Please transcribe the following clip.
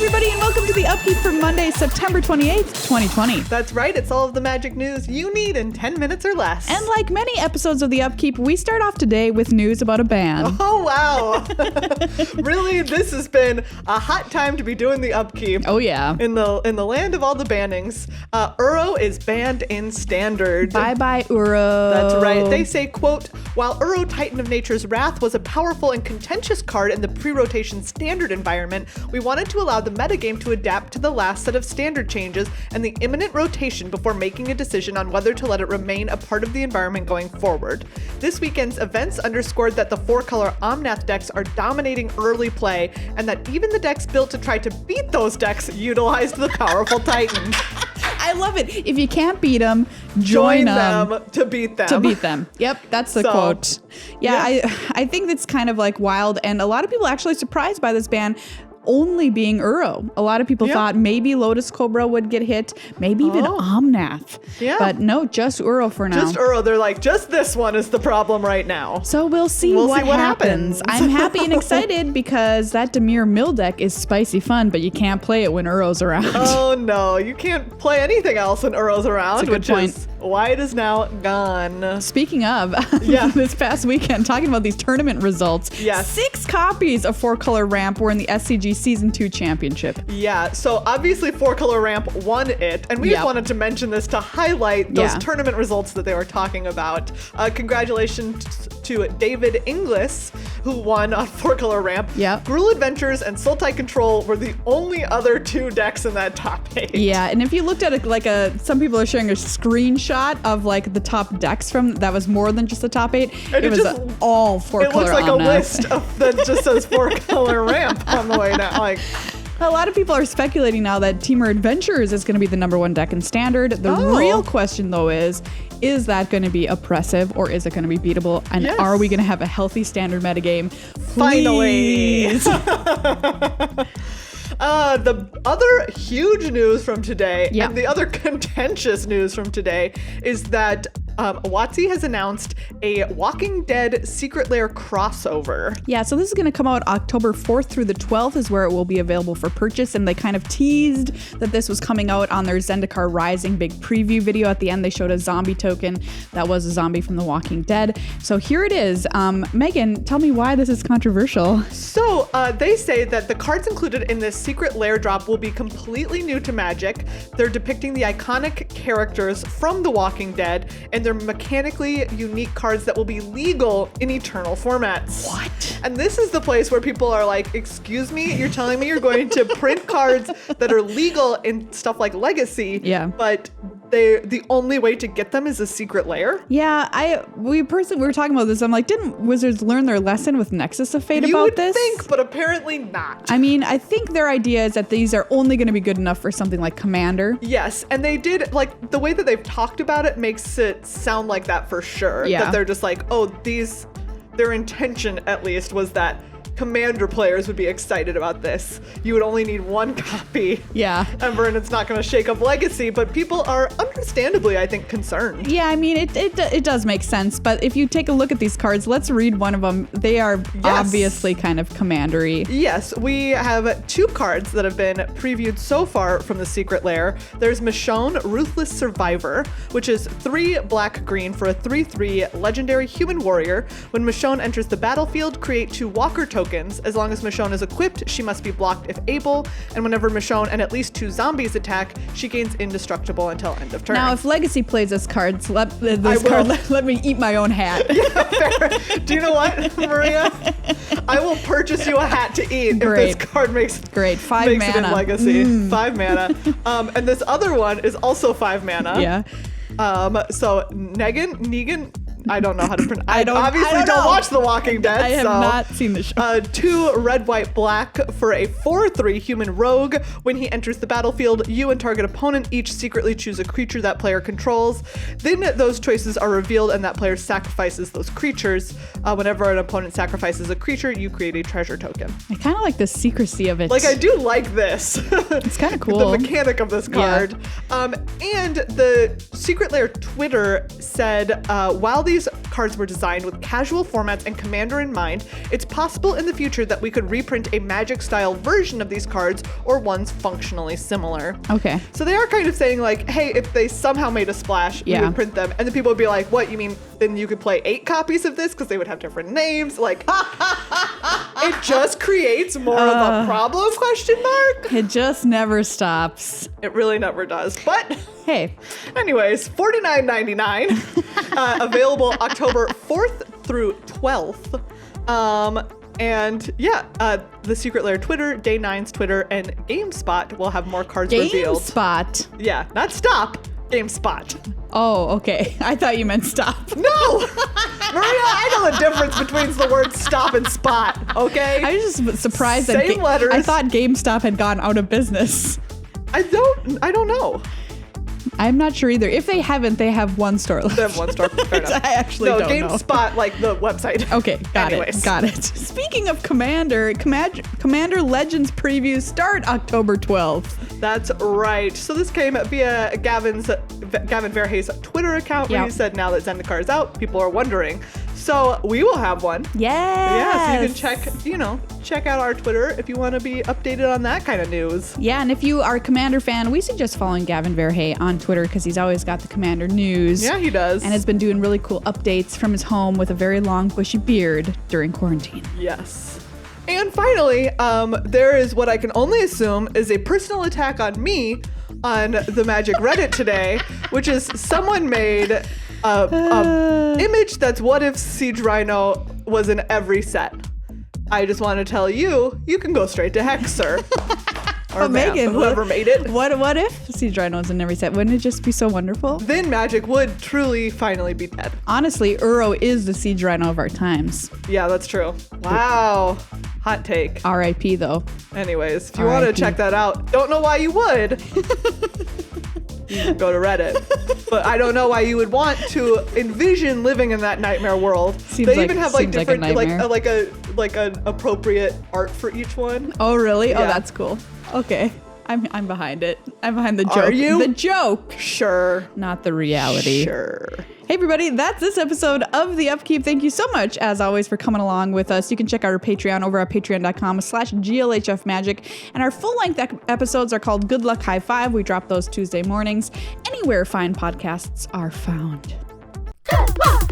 everybody, and welcome to the Upkeep for Monday, September 28th, 2020. That's right, it's all of the magic news you need in 10 minutes or less. And like many episodes of the Upkeep, we start off today with news about a ban. Oh, wow. Really, this has been a hot time to be doing the Upkeep. Oh, yeah. In the land of all the bannings, Uro is banned in Standard. Bye-bye, Uro. That's right. They say, quote, while Uro Titan of Nature's Wrath was a powerful and contentious card in the pre-rotation Standard environment, we wanted to allow the metagame to adapt to the last set of Standard changes and the imminent rotation before making a decision on whether to let it remain a part of the environment going forward. This weekend's events underscored that the 4-color Omnath decks are dominating early play, and that even the decks built to try to beat those decks utilized the powerful Titans. I love it. If you can't beat them, join them to beat them. To beat them. Yep, that's the quote. Yeah, I think that's kind of like wild, and a lot of people actually surprised by this ban. Only being Uro. A lot of people thought maybe Lotus Cobra would get hit, maybe even Omnath. Yeah. But no, just Uro for now. Just Uro. They're like, just this one is the problem right now. So we'll see what happens. I'm happy and excited because that Dimir Mill deck is spicy fun, but you can't play it when Uro's around. Oh no, you can't play anything else when Uro's around, which is why it is now gone. Speaking of, this past weekend, talking about these tournament results, 6 copies of 4-color Ramp were in the SCG Season 2 Championship. Yeah, so obviously 4-color Ramp won it, and we just wanted to mention this to highlight those tournament results that they were talking about. Congratulations to David Inglis, who won on 4-color Ramp. Gruul Adventures and Sultai Control were the only other 2 decks in that top 8. Yeah, and if you looked at it some people are showing a screenshot of like the top decks from that was more than just the top 8. And it was all 4-color. It looks like a list that just says 4-color Ramp on the way down. Like, a lot of people are speculating now that Temur Adventures is going to be the #1 deck in Standard. The real question, though, is that going to be oppressive or is it going to be beatable? And are we going to have a healthy Standard metagame? Please. Finally. The other huge news from today and the other contentious news from today is that WotC has announced a Walking Dead Secret Lair crossover. Yeah, so this is going to come out October 4th through the 12th is where it will be available for purchase, and they kind of teased that this was coming out on their Zendikar Rising big preview video. At the end, they showed a zombie token that was a zombie from The Walking Dead. So here it is. Megan, tell me why this is controversial. So they say that the cards included in this Secret Lair drop will be completely new to Magic. They're depicting the iconic characters from The Walking Dead, and they're mechanically unique cards that will be legal in Eternal formats. What? And this is the place where people are like, excuse me, you're telling me you're going to print cards that are legal in stuff like Legacy, but the only way to get them is a Secret Lair? Yeah, we were talking about this. I'm like, didn't Wizards learn their lesson with Nexus of Fate about this? You would think, but apparently not. I mean, I think their idea is that these are only going to be good enough for something like Commander. Yes, and they did, like, the way that they've talked about it makes it sound like that for sure. Yeah. That they're just like, their intention at least was that Commander players would be excited about this. You would only need 1 copy. Yeah. And it's not going to shake up Legacy, but people are understandably, I think, concerned. Yeah, I mean, it does make sense, but if you take a look at these cards, let's read one of them. They are obviously kind of Commander-y. Yes, we have 2 cards that have been previewed so far from the Secret Lair. There's Michonne, Ruthless Survivor, which is 3 black-green for a 3/3 legendary human warrior. When Michonne enters the battlefield, create 2 walker tokens. As long as Michonne is equipped, she must be blocked if able, and whenever Michonne and at least 2 zombies attack, she gains indestructible until end of turn. Now, if Legacy plays this card, let me eat my own hat. Yeah, fair. Do you know what, Maria? I will purchase you a hat to eat if this card makes 5 makes mana. It in Legacy. 5 mana. And this other one is also 5 mana. Yeah. So Negan. I don't know how to pronounce. I don't watch The Walking Dead. I have not seen the show. 2 red, white, black for a 4/3 human rogue. When he enters the battlefield, you and target opponent each secretly choose a creature that player controls. Then those choices are revealed and that player sacrifices those creatures. Whenever an opponent sacrifices a creature, you create a treasure token. I kind of like the secrecy of it. Like, I do like this. It's kind of cool. The mechanic of this card. Yeah. And the Secret Lair Twitter said, while these cards were designed with casual formats and Commander in mind, it's possible in the future that we could reprint a Magic-style version of these cards or ones functionally similar. Okay. So they are kind of saying like, hey, if they somehow made a splash, we would print them. And then people would be like, what, you mean then you could play 8 copies of this because they would have different names? Like, it just creates more of a problem, question mark? It just never stops. It really never does. But hey. Anyways, $49.99, available October 4th through 12th. The Secret Lair Twitter, Day 9's Twitter, and GameSpot will have more cards revealed. GameSpot? Yeah, not stop, GameSpot. Oh, okay. I thought you meant stop. No! Maria, I know the difference between the words stop and spot, okay? I was just surprised Same letters. I thought GameStop had gone out of business. I don't know. I'm not sure either. If they haven't, they have one store left. They have one store. Fair enough. I actually don't know. GameSpot, like the website. Okay, got it. Speaking of Commander Legends previews start October 12th. That's right. So this came via Gavin Verhey's Twitter account where he said now that Zendikar is out, people are wondering. So we will have one. Yes. Yeah, so you can check out our Twitter if you want to be updated on that kind of news. Yeah, and if you are a Commander fan, we suggest following Gavin Verhey on Twitter because he's always got the Commander news. Yeah, he does. And has been doing really cool updates from his home with a very long bushy beard during quarantine. Yes. And finally, there is what I can only assume is a personal attack on me on the Magic Reddit today, which is someone made a image that's what if Siege Rhino was in every set. I just want to tell you, you can go straight to heck, sir. Or Meghan, whoever made it. What if Siege Rhino was in every set? Wouldn't it just be so wonderful? Then Magic would truly finally be dead. Honestly, Uro is the Siege Rhino of our times. Yeah, that's true. Wow. Hot take. R.I.P. though. Anyways, if you want to check that out, don't know why you would. You can go to Reddit. But I don't know why you would want to envision living in that nightmare world. They even have like different like an appropriate art for each one. Oh really? Yeah. Oh, that's cool. Okay. I'm behind it. I'm behind the joke. Are you? The joke. Sure. Not the reality. Sure. Hey everybody, that's this episode of The Upkeep. Thank you so much, as always, for coming along with us. You can check out our Patreon over at patreon.com/GLHFmagic. And our full-length episodes are called Good Luck High Five. We drop those Tuesday mornings, anywhere fine podcasts are found. Good luck!